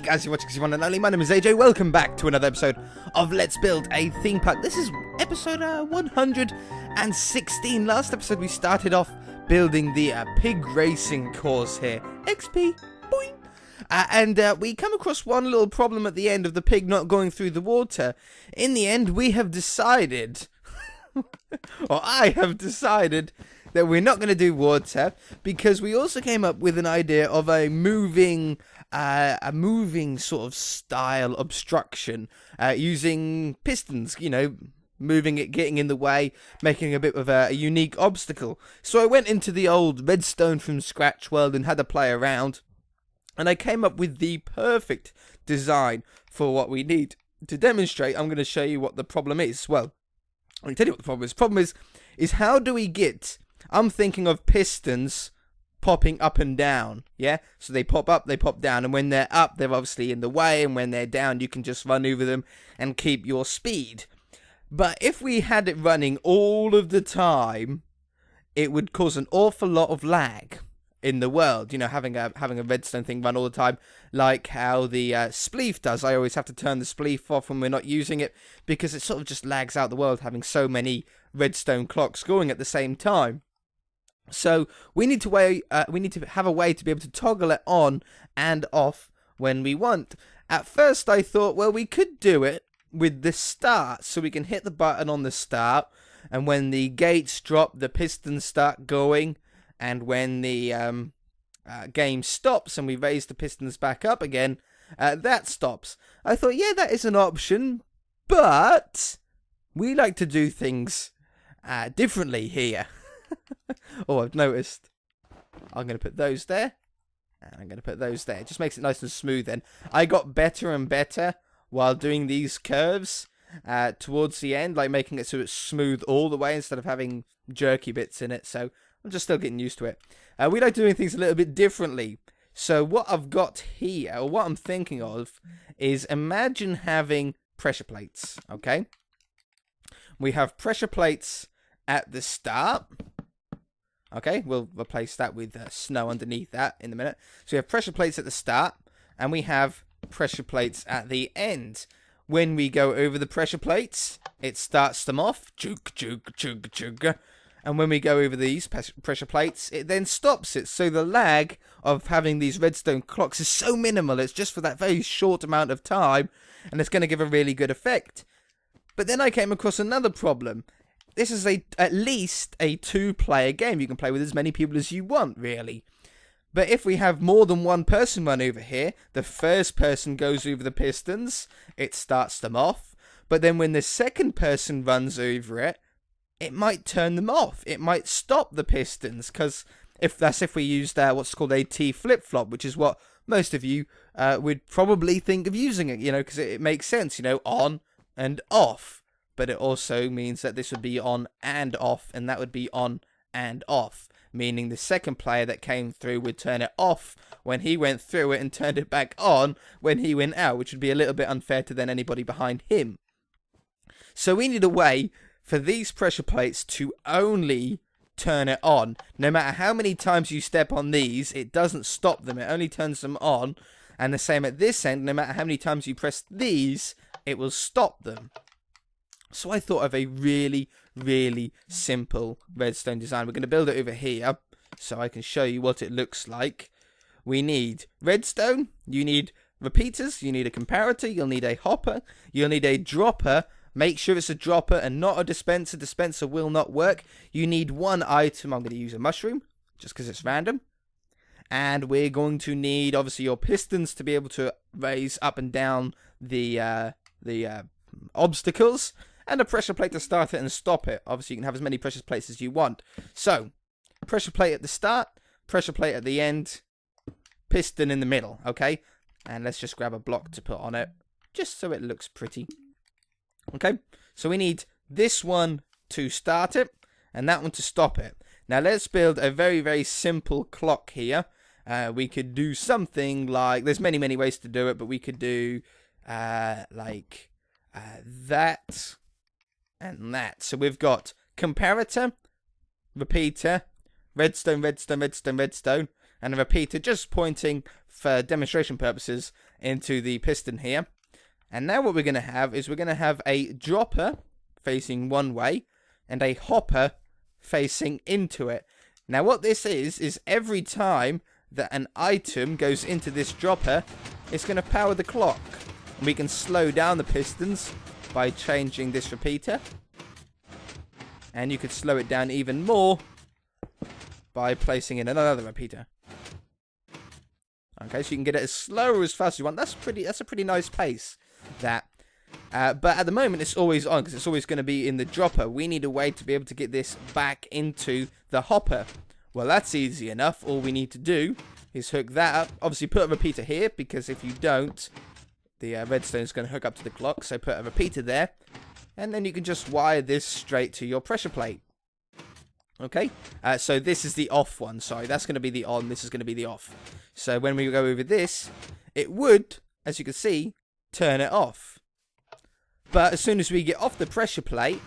guys, you're watching E116 and only. My name is AJ. Welcome back to another episode of Let's Build a Theme Park. This is episode 116. Last episode we started off building the pig racing course here. XP, boing. And we come across one little problem at the end of the pig not going through the water. In the end, we have decided, or I have decided, that we're not going to do water, because we also came up with an idea of a moving sort of style obstruction, using pistons, you know, moving it, getting in the way, making a bit of a unique obstacle. So I went into the old Redstone from scratch world and had a play around, and I came up with the perfect design for what we need. To demonstrate, I'm going to show you what the problem is. Well, I can tell you what the problem is. The problem is how do we get... I'm thinking of pistons popping up and down, yeah? So they pop up, they pop down, and when they're up, they're obviously in the way, and when they're down, you can just run over them and keep your speed. But if we had it running all of the time, it would cause an awful lot of lag in the world, you know, having a redstone thing run all the time, like how the spleef does. I always have to turn the spleef off when we're not using it, because it sort of just lags out the world having so many redstone clocks going at the same time. So we need to have a way to be able to toggle it on and off when we want. At first I thought, well, we could do it with the start, so we can hit the button on the start, and when the gates drop, the pistons start going, and when the game stops and we raise the pistons back up again, that stops. I thought, yeah, that is an option, but we like to do things differently here. Oh, I've noticed. I'm going to put those there, and I'm going to put those there. It just makes it nice and smooth then. I got better and better while doing these curves towards the end, like making it so it's smooth all the way instead of having jerky bits in it, so I'm just still getting used to it. We like doing things a little bit differently. So what I've got here, or what I'm thinking of, is imagine having pressure plates, okay? We have pressure plates at the start. Okay, we'll replace that with snow underneath that in a minute. So we have pressure plates at the start, and we have pressure plates at the end. When we go over the pressure plates, it starts them off, chug, chug, chug, chug. And when we go over these pressure plates, it then stops it. So the lag of having these redstone clocks is so minimal. It's just for that very short amount of time, and it's going to give a really good effect. But then I came across another problem. This is at least a 2-player game. You can play with as many people as you want, really. But if we have more than one person run over here, the first person goes over the pistons, it starts them off. But then when the second person runs over it, it might turn them off. It might stop the pistons, because if we used what's called a T flip-flop, which is what most of you would probably think of using it, you know, because it makes sense, you know, on and off. But it also means that this would be on and off, and that would be on and off, meaning the second player that came through would turn it off when he went through it and turned it back on when he went out, which would be a little bit unfair to then anybody behind him. So we need a way for these pressure plates to only turn it on. No matter how many times you step on these, it doesn't stop them, it only turns them on. And the same at this end, no matter how many times you press these, it will stop them. So I thought of a really, really simple redstone design. We're going to build it over here so I can show you what it looks like. We need redstone, you need repeaters, you need a comparator, you'll need a hopper, you'll need a dropper. Make sure it's a dropper and not a dispenser. Dispenser will not work. You need one item. I'm going to use a mushroom just because it's random. And we're going to need, obviously, your pistons to be able to raise up and down the obstacles. And a pressure plate to start it and stop it. Obviously, you can have as many pressure plates as you want. So, pressure plate at the start, pressure plate at the end, piston in the middle, okay? And let's just grab a block to put on it, just so it looks pretty. Okay, so we need this one to start it, and that one to stop it. Now, let's build a very, very simple clock here. We could do something like, there's many, many ways to do it, but we could do like that and that. So we've got comparator, repeater, redstone, redstone, redstone, redstone, and a repeater just pointing for demonstration purposes, into the piston here. And now what we're going to have is we're going to have a dropper facing one way and a hopper facing into it. Now what this is every time that an item goes into this dropper, it's going to power the clock. And we can slow down the pistons by changing this repeater. And you could slow it down even more by placing in another repeater. Okay, so you can get it as slow or as fast as you want. That's a pretty nice pace, that. But at the moment, it's always on, because it's always going to be in the dropper. We need a way to be able to get this back into the hopper. Well, that's easy enough. All we need to do is hook that up. Obviously, put a repeater here, because if you don't, the redstone is going to hook up to the clock. So put a repeater there. And then you can just wire this straight to your pressure plate. Okay, so this is the off one. Sorry, that's going to be the on. This is going to be the off. So when we go over this, it would, as you can see, turn it off. But as soon as we get off the pressure plate,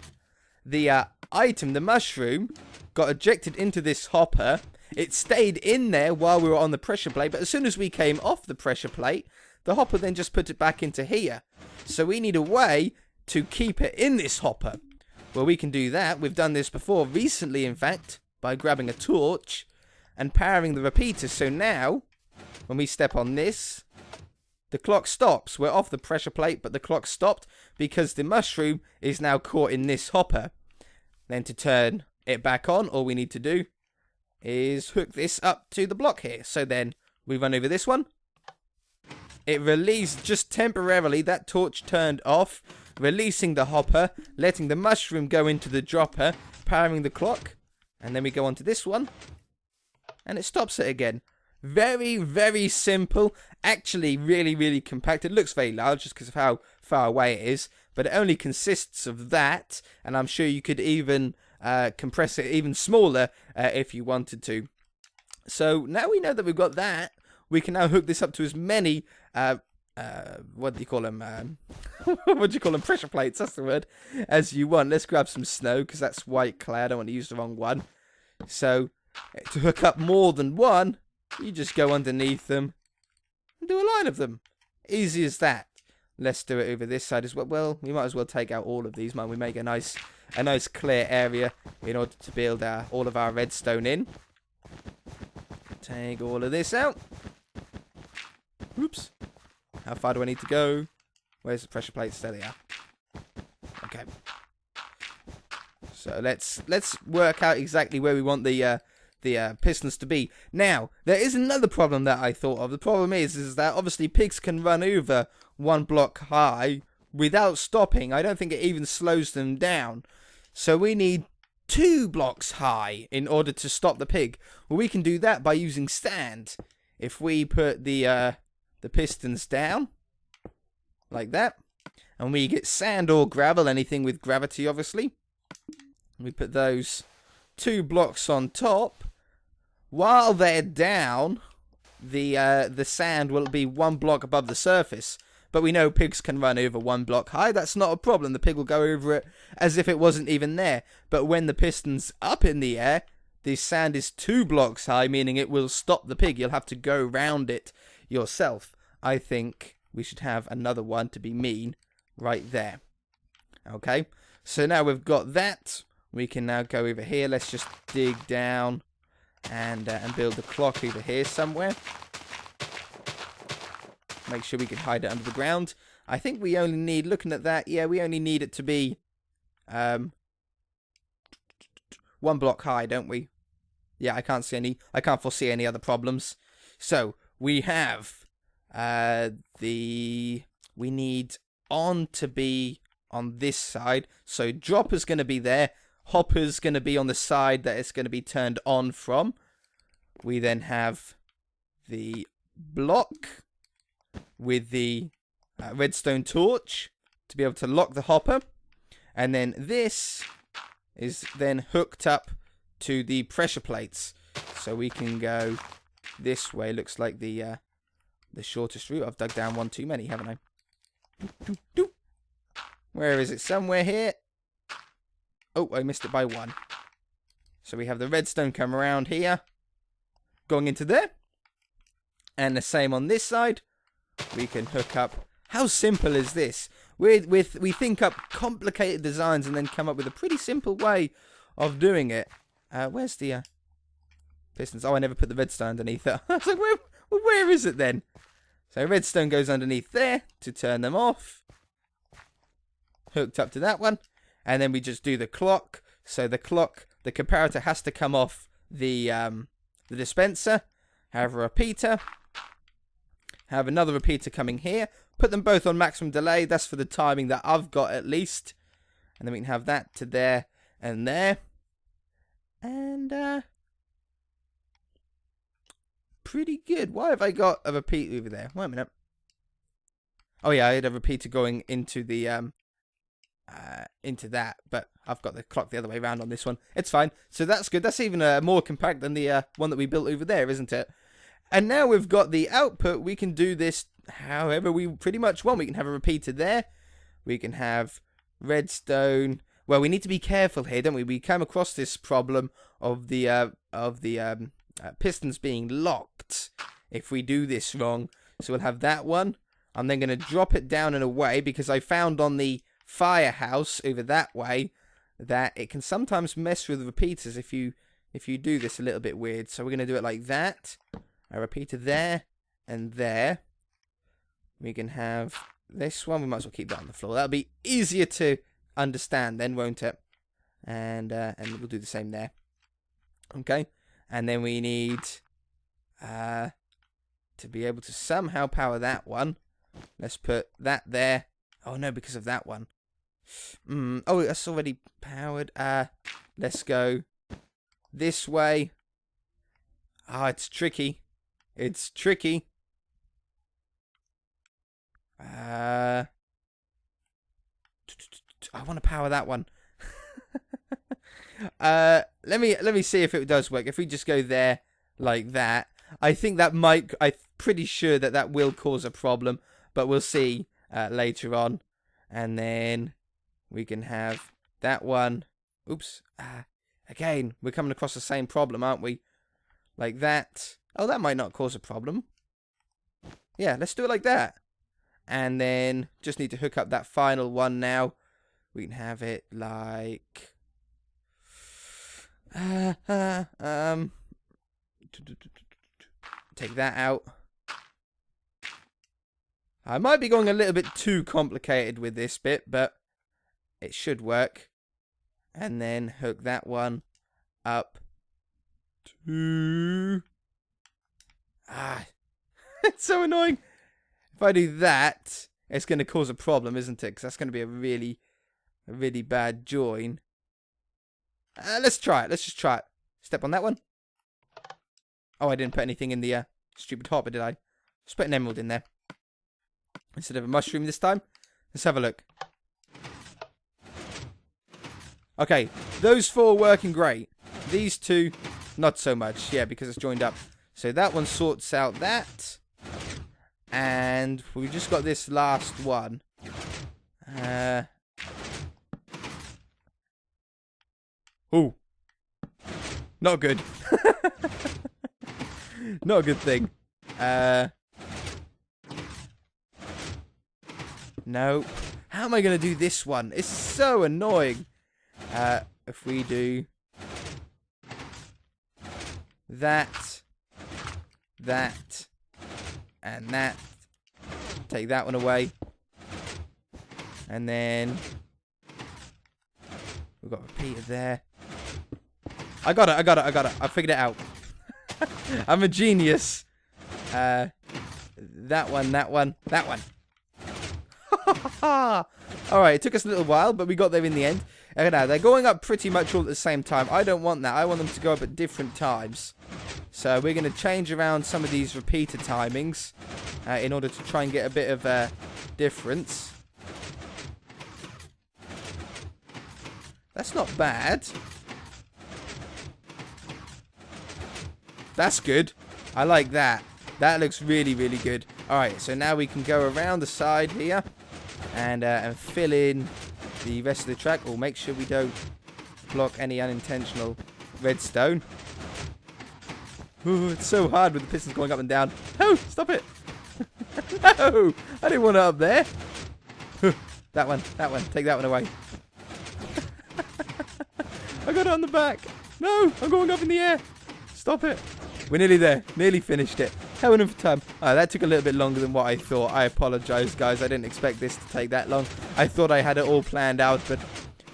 the item, the mushroom, got ejected into this hopper. It stayed in there while we were on the pressure plate, but as soon as we came off the pressure plate, the hopper then just put it back into here. So we need a way to keep it in this hopper. Well, we can do that. We've done this before, recently in fact, by grabbing a torch and powering the repeater. So now, when we step on this, the clock stops. We're off the pressure plate, but the clock stopped because the mushroom is now caught in this hopper. Then to turn it back on, all we need to do is hook this up to the block here. So then we run over this one. It released just temporarily. That torch turned off, releasing the hopper, letting the mushroom go into the dropper, powering the clock. And then we go on to this one, and it stops it again. Very, very simple. Actually, really, really compact. It looks very large just because of how far away it is, but it only consists of that, and I'm sure you could even compress it even smaller if you wanted to. So now we know that we've got that, we can now hook this up to as many what do you call them? What do you call them? Pressure plates, that's the word, as you want. Let's grab some snow, because that's white clay. I don't want to use the wrong one. So, to hook up more than one, you just go underneath them and do a line of them. Easy as that. Let's do it over this side as well. Well, we might as well take out all of these, might we? Make a nice clear area in order to build all of our redstone in. Take all of this out. Oops. How far do I need to go? Where's the pressure plates? There they are. Okay. So let's work out exactly where we want the pistons to be. Now, there is another problem that I thought of. The problem is that obviously pigs can run over one block high without stopping. I don't think it even slows them down. So we need 2 blocks high in order to stop the pig. Well, we can do that by using sand. If we put the pistons down like that, and we get sand or gravel, anything with gravity obviously, we put those 2 blocks on top. While they're down, the sand will be 1 block above the surface, but we know pigs can run over 1 block high. That's not a problem. The pig will go over it as if it wasn't even there. But when the piston's up in the air, the sand is 2 blocks high, meaning it will stop the pig. You'll have to go round it yourself. I think we should have another one, to be mean, right there. Okay, so now we've got that. We can now go over here. Let's just dig down and build the clock over here somewhere. Make sure we can hide it under the ground. I think we only need, looking at that, yeah, we only need it to be 1 block high, don't we? Yeah, I can't foresee any other problems. So we have we need on to be on this side. So dropper's going to be there. Hopper's going to be on the side that it's going to be turned on from. We then have the block with the redstone torch to be able to lock the hopper. And then this is then hooked up to the pressure plates. So we can go this way. Looks like the shortest route. I've dug down one too many, haven't I? Where is it? Somewhere here. Oh, I missed it by 1. So we have the redstone come around here, going into there. And the same on this side. We can hook up. How simple is this? We think up complicated designs and then come up with a pretty simple way of doing it. Where's the pistons? Oh, I never put the redstone underneath it. I was like, where is it then? So redstone goes underneath there to turn them off. Hooked up to that one. And then we just do the clock. So the comparator has to come off the dispenser. Have a repeater. Have another repeater coming here. Put them both on maximum delay. That's for the timing that I've got at least. And then we can have that to there and there. And pretty good. Why have I got a repeater over there? Wait a minute. Oh yeah, I had a repeater going into the into that, but I've got the clock the other way around on this one. It's fine. So that's good. That's even more compact than the one that we built over there, isn't it? And now we've got the output. We can do this however we pretty much want. We can have a repeater there. We can have redstone. Well, we need to be careful here, don't we? We come across this problem of the pistons being locked if we do this wrong. So we'll have that one. I'm then going to drop it down in a way because I found on the firehouse over that way that it can sometimes mess with repeaters if you do this a little bit weird. So we're going to do it like that. A repeater there and there. We can have this one. We might as well keep that on the floor. That'll be easier to understand then, won't it? And we'll do the same there. Okay. And then we need to be able to somehow power that one. Let's put that there. Oh no, because of that one. Oh, that's already powered. Let's go this way. Ah, it's tricky. It's tricky. I want to power that one. Let me see if it does work. If we just go there like that, I think that might. I'm pretty sure that will cause a problem, but we'll see later on. And then we can have that one. Oops. Again, we're coming across the same problem, aren't we? Like that. Oh, that might not cause a problem. Yeah, let's do it like that. And then just need to hook up that final one now. We can have it like take that out. I might be going a little bit too complicated with this bit, but it should work. And then hook that one up to... it's so annoying. If I do that, it's going to cause a problem, isn't it? Because that's going to be a really bad join. Let's try it. Let's just try it. Step on that one. Oh, I didn't put anything in the stupid hopper, did I? Let's put an emerald in there. Instead of a mushroom this time. Let's have a look. Okay, those four working great. These two, not so much. Yeah, because it's joined up. So that one sorts out that. And we've just got this last one. Ooh. Not good. Not a good thing. No. How am I going to do this one? It's so annoying. If we do that, and that. Take that one away. And then we've got a repeater there. I got it. I figured it out. I'm a genius. That one. Alright, it took us a little while, but we got there in the end. Now, they're going up pretty much all at the same time. I don't want that. I want them to go up at different times. So we're going to change around some of these repeater timings in order to try and get a bit of a difference. That's not bad. That's good. I like that. That looks really, really good. Alright, so now we can go around the side here and fill in the rest of the track. Or make sure we don't block any unintentional redstone. Ooh, it's so hard with the pistons going up and down. No, stop it. No, I didn't want it up there. That one. Take that one away. I got it on the back. No, I'm going up in the air. Stop it. We're nearly there. Nearly finished it. Hell of a time. That took a little bit longer than what I thought. I apologize, guys. I didn't expect this to take that long. I thought I had it all planned out, but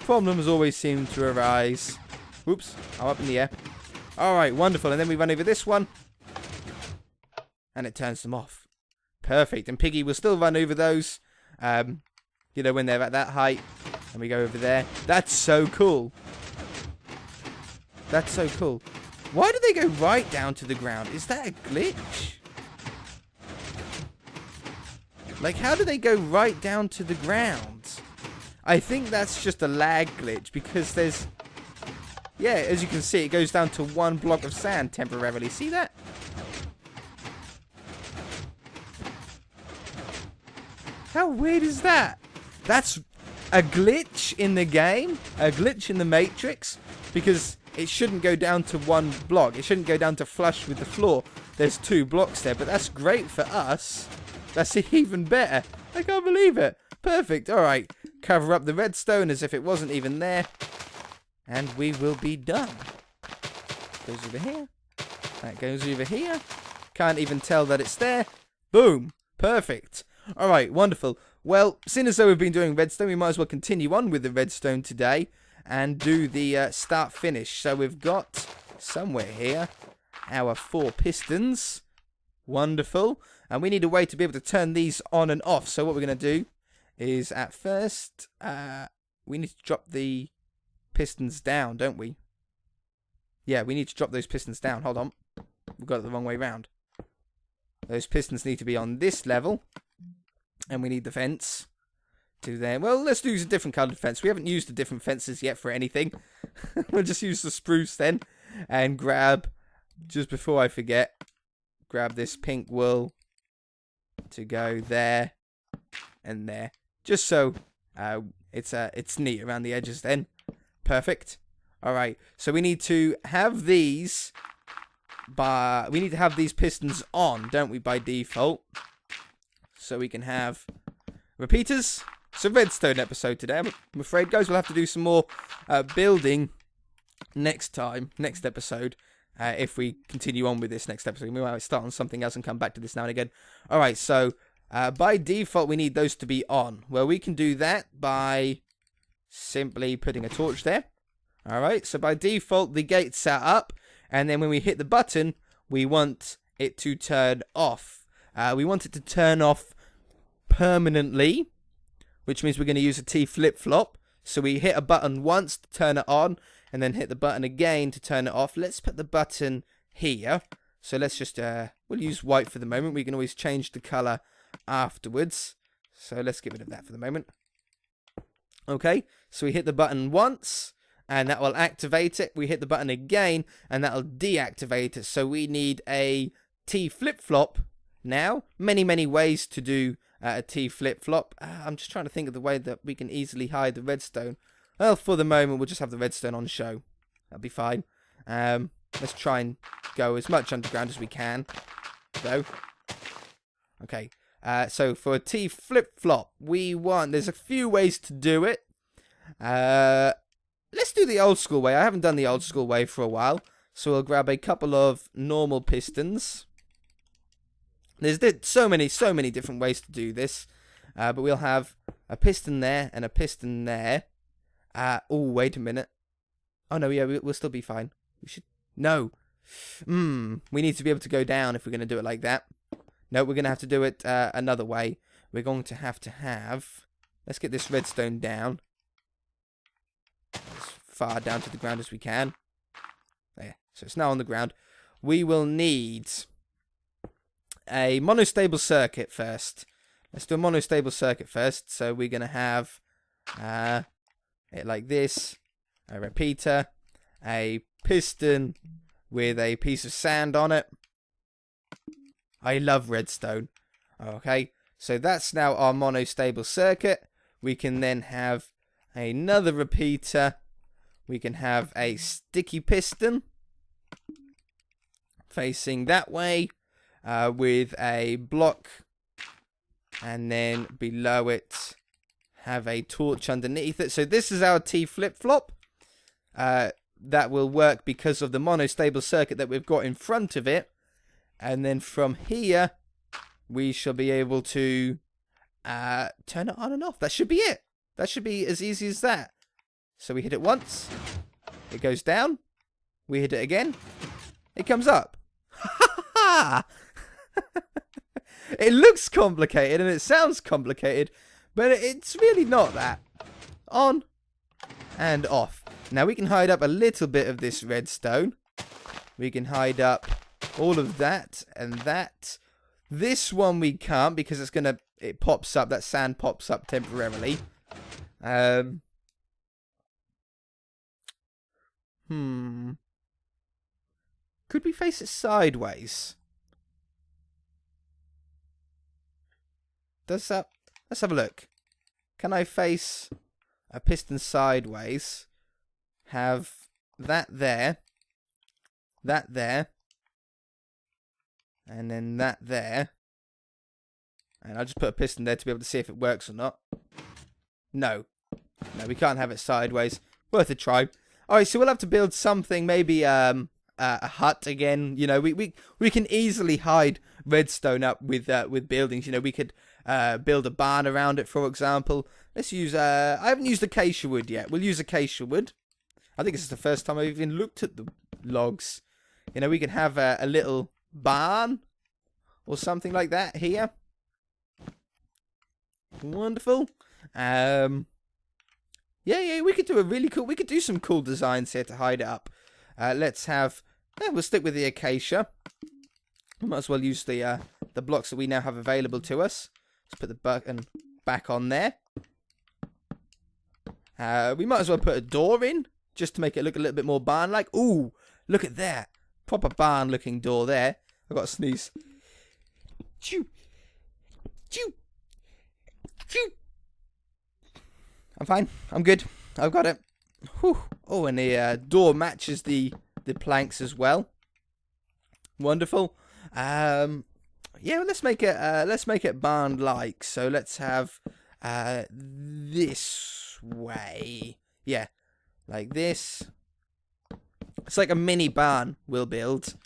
problems always seem to arise. Whoops. I'm up in the air. Alright, wonderful. And then we run over this one. And it turns them off. Perfect. And Piggy will still run over those. You know, when they're at that height. And we go over there. That's so cool. That's so cool. Why do they go right down to the ground? Is that a glitch? Like, how do they go right down to the ground? I think that's just a lag glitch because there's... Yeah, as you can see, it goes down to one block of sand temporarily. See that? How weird is that? That's a glitch in the game, a glitch in the Matrix, because it shouldn't go down to one block. It shouldn't go down to flush with the floor. There's 2 blocks there, but that's great for us. That's even better. I can't believe it. Perfect. All right. Cover up the redstone as if it wasn't even there. And we will be done. Goes over here. That goes over here. Can't even tell that it's there. Boom. Perfect. All right. Wonderful. Well, seeing as though we've been doing redstone, we might as well continue on with the redstone today and do the start finish. So we've got somewhere here our 4 pistons. Wonderful. And we need a way to be able to turn these on and off. So what we're going to do is at first we need to drop the pistons down, don't we? Yeah, we need to drop those pistons down. Hold on. We've got it the wrong way round. Those pistons need to be on this level. And we need the fence to there. Well, let's use a different coloured fence. We haven't used the different fences yet for anything. We'll just use the spruce then. And grab, just before I forget, grab this pink wool to go there and there. Just so it's neat around the edges then. Perfect. Alright, so we need to have these pistons on, don't we, by default? So we can have repeaters. It's a redstone episode today, I'm afraid, guys. We'll have to do some more building next episode. If we continue on with this next episode. We might start on something else and come back to this now and again. Alright, so by default we need those to be on. Well, we can do that by simply putting a torch there. Alright, so by default the gate's set up. And then when we hit the button, we want it to turn off. We want it to turn off permanently, which means we're going to use a T flip-flop. So we hit a button once to turn it on, and then hit the button again to turn it off. Let's put the button here. So let's just, we'll use white for the moment. We can always change the colour afterwards. So let's get rid of that for the moment. Okay, so we hit the button once, and that will activate it. We hit the button again, and that will deactivate it. So we need a T flip-flop now. Many ways to do a T flip-flop. I'm just trying to think of the way that we can easily hide the redstone. Well, for the moment, we'll just have the redstone on show. That'll be fine. Let's try and go as much underground as we can, though. Okay, so for a T flip-flop, there's a few ways to do it. Let's do the old school way. I haven't done the old school way for a while. So we'll grab a couple of normal pistons. There's so many different ways to do this. But we'll have a piston there and a piston there. Oh, wait a minute. Oh, no, yeah, we'll still be fine. We should... No. We need to be able to go down if we're going to do it like that. No, we're going to have to do it another way. We're going to have... Let's get this redstone down. As far down to the ground as we can. There. So it's now on the ground. We will need a monostable circuit first. Let's do a monostable circuit first. So we're going to have it like this. A repeater. A piston with a piece of sand on it. I love redstone. Okay. So that's now our monostable circuit. We can then have another repeater. We can have a sticky piston facing that way with a block, and then below it have a torch underneath it. So this is our T flip-flop. That will work because of the monostable circuit that we've got in front of it. And then from here, we shall be able to turn it on and off. That should be it. That should be as easy as that. So we hit it once. It goes down. We hit it again. It comes up. It looks complicated and it sounds complicated, but it's really not that. On and off. Now we can hide up a little bit of this redstone. We can hide up all of that and that. This one we can't because it pops up. That sand pops up temporarily. Could we face it sideways? Let's have a look. Can I face a piston sideways? Have that there, and then that there, and I'll just put a piston there to be able to see if it works or not. No, we can't have it sideways. Worth a try. Alright, so we'll have to build something, maybe a hut again. You know, we can easily hide redstone up with buildings. You know, we could build a barn around it, for example. Let's use I haven't used acacia wood yet. We'll use acacia wood. I think this is the first time I've even looked at the logs. You know, we could have a little barn or something like that here. Wonderful. Yeah, we could do we could do some cool designs here to hide it up. Let's have, we'll stick with the acacia. We might as well use the blocks that we now have available to us. Let's put the button back on there. We might as well put a door in, just to make it look a little bit more barn-like. Ooh, look at that. Proper barn-looking door there. I've got to sneeze. Choo. Choo. Choo. I'm fine. I'm good. I've got it. Whew. Oh, and the door matches the planks as well. Wonderful. Yeah, let's make it barn-like. So let's have this way. Yeah, like this. It's like a mini barn we'll build.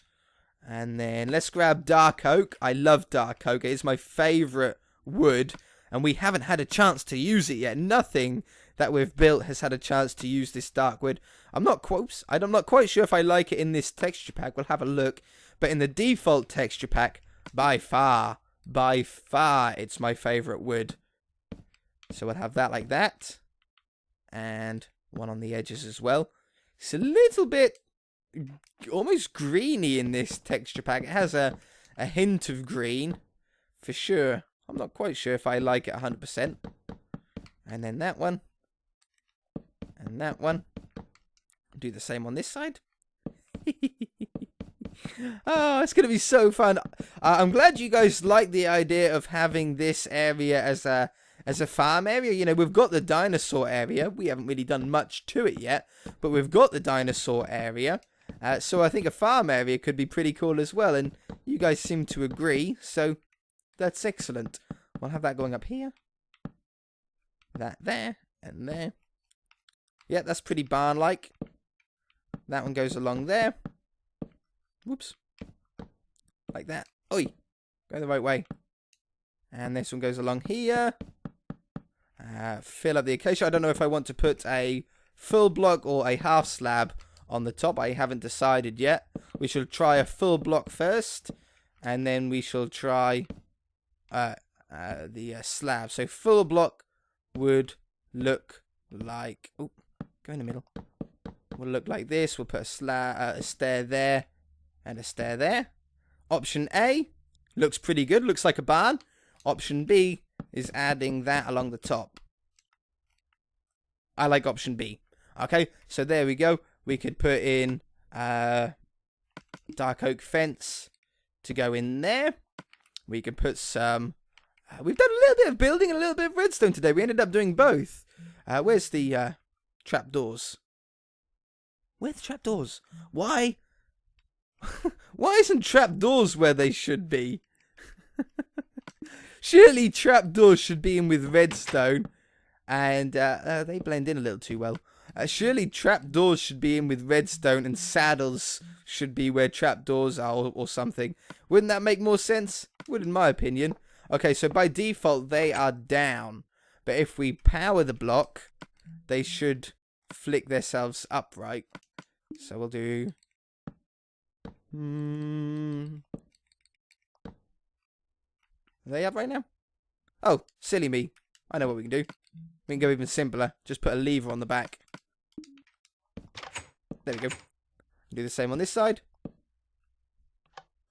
And then let's grab dark oak. I love dark oak. It's my favourite wood. And we haven't had a chance to use it yet. Nothing that we've built has had a chance to use this dark wood. I'm not quite sure if I like it in this texture pack. We'll have a look. But in the default texture pack, by far, it's my favourite wood. So we'll have that like that. And one on the edges as well. It's a little bit almost greeny in this texture pack. It has a hint of green, for sure. I'm not quite sure if I like it 100%. And then that one. And that one. Do the same on this side. Oh, it's going to be so fun. I'm glad you guys like the idea of having this area as a farm area. You know, we've got the dinosaur area. We haven't really done much to it yet. But we've got the dinosaur area. So I think a farm area could be pretty cool as well. And you guys seem to agree. So that's excellent. We'll have that going up here. That there. And there. Yeah, that's pretty barn-like. That one goes along there. Whoops. Like that. Oi. Go the right way. And this one goes along here. Fill up the acacia. I don't know if I want to put a full block or a half slab on the top. I haven't decided yet. We shall try a full block first. And then we shall try the slab. So full block would look like... Oh, go in the middle. Will look like this. We'll put a stair there and a stair there. Option A looks pretty good. Looks like a barn. Option B is adding that along the top. I like option B. Okay, so there we go. We could put in dark oak fence to go in there. We could put some... we've done a little bit of building and a little bit of redstone today. We ended up doing both. Where's the trapdoors? Where's the trapdoors? Why? Why isn't trapdoors where they should be? Surely trapdoors should be in with redstone. And they blend in a little too well. Surely trapdoors should be in with redstone and saddles should be where trapdoors are or something. Wouldn't that make more sense? Would, in my opinion. Okay, so by default they are down. But if we power the block, they should flick themselves upright. So we'll do... Are they up right now? Oh, silly me. I know what we can do. We can go even simpler. Just put a lever on the back. There we go. Do the same on this side.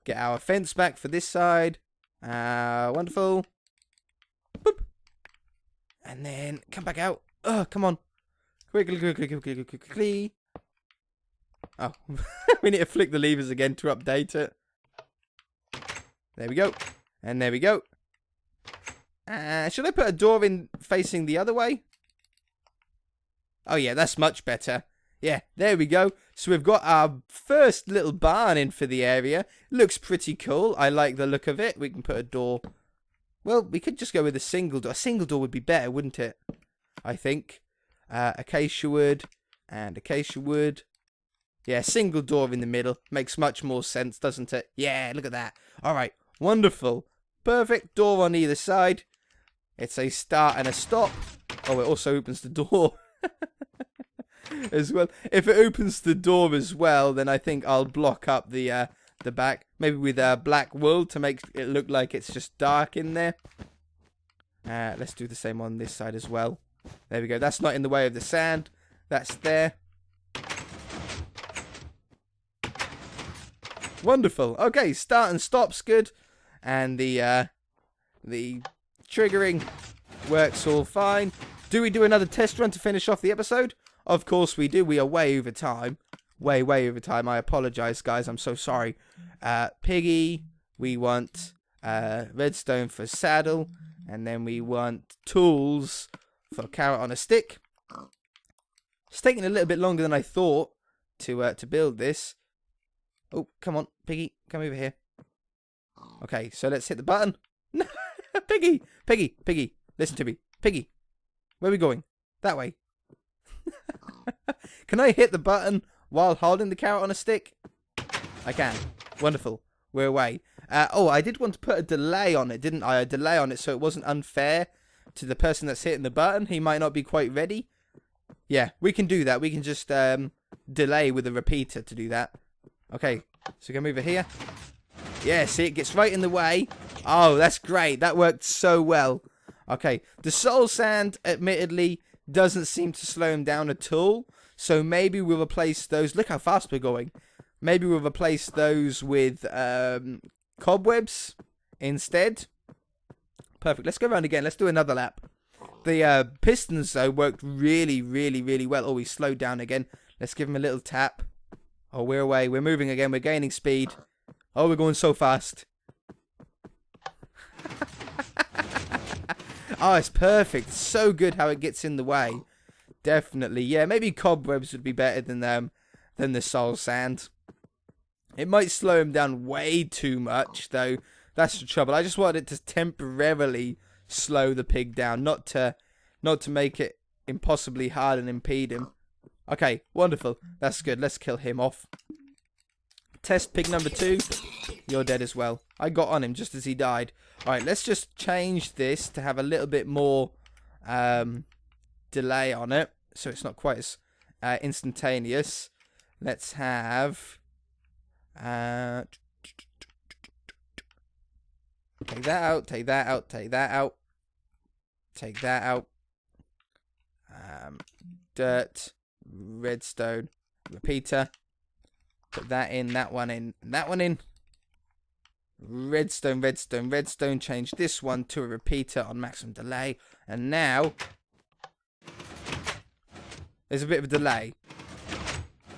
Get our fence back for this side. Wonderful. Boop. And then come back out. Oh, come on. Quickly. Oh, we need to flick the levers again to update it. There we go. And there we go. Should I put a door in facing the other way? Oh yeah, that's much better. Yeah, there we go. So we've got our first little barn in for the area. Looks pretty cool. I like the look of it. We can put a door. Well, we could just go with a single door. A single door would be better, wouldn't it? I think. Acacia wood and acacia wood. Yeah, single door in the middle. Makes much more sense, doesn't it? Yeah, look at that. All right, wonderful. Perfect. Door on either side. It's a start and a stop. Oh, it also opens the door as well. If it opens the door as well, then I think I'll block up the back. Maybe with black wool to make it look like it's just dark in there. Let's do the same on this side as well. There we go. That's not in the way of the sand. That's there. Wonderful. Okay, start and stop's good. And the triggering works all fine. Do we do another test run to finish off the episode? Of course we do. We are way over time. Way over time. I apologize, guys. I'm so sorry. Piggy. We want redstone for saddle. And then we want tools for carrot on a stick. It's taking a little bit longer than I thought to build this. Oh, come on, Piggy. Come over here. Okay, so let's hit the button. Piggy! Piggy! Piggy! Listen to me. Piggy! Where are we going? That way. Can I hit the button while holding the carrot on a stick? I can. Wonderful. We're away. Oh, I did want to put a delay on it, didn't I? A delay on it so it wasn't unfair to the person that's hitting the button. He might not be quite ready. Yeah, we can do that. We can just delay with a repeater to do that. Okay, so come over here. Yeah, see, it gets right in the way. Oh, that's great. That worked so well. Okay, the soul sand, admittedly, doesn't seem to slow him down at all. So maybe we'll replace those. Look how fast we're going. Maybe we'll replace those with cobwebs instead. Perfect. Let's go around again. Let's do another lap. The pistons, though, worked really well. Oh, he slowed down again. Let's give him a little tap. Oh, we're away. We're moving again. We're gaining speed. Oh, we're going so fast. Oh, it's perfect. It's so good how it gets in the way. Definitely. Yeah, maybe cobwebs would be better than the soul sand. It might slow him down way too much, though. That's the trouble. I just wanted it to temporarily slow the pig down, not to make it impossibly hard and impede him. Okay, wonderful. That's good. Let's kill him off. Test pig number 2. You're dead as well. I got on him just as he died. Alright, let's just change this to have a little bit more delay on it, so it's not quite as instantaneous. Let's have... take that out, take that out, take that out. Take that out. Dirt. Redstone. Repeater. Put that in, that one in, that one in. Redstone, redstone, redstone. Change this one to a repeater on maximum delay. And now... there's a bit of a delay.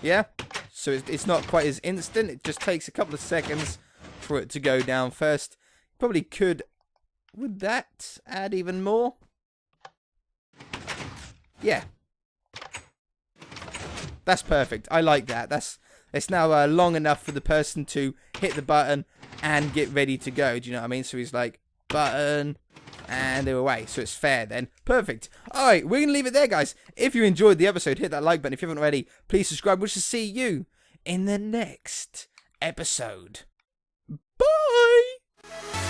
Yeah? So it's not quite as instant. It just takes a couple of seconds for it to go down first. Probably could... would that add even more? Yeah. That's perfect. I like that. That's It's now long enough for the person to hit the button and get ready to go. Do you know what I mean? So he's like, button, and they're away. So it's fair then. Perfect. Alright, we're going to leave it there, guys. If you enjoyed the episode, hit that like button. If you haven't already, please subscribe. We'll just see you in the next episode. Bye!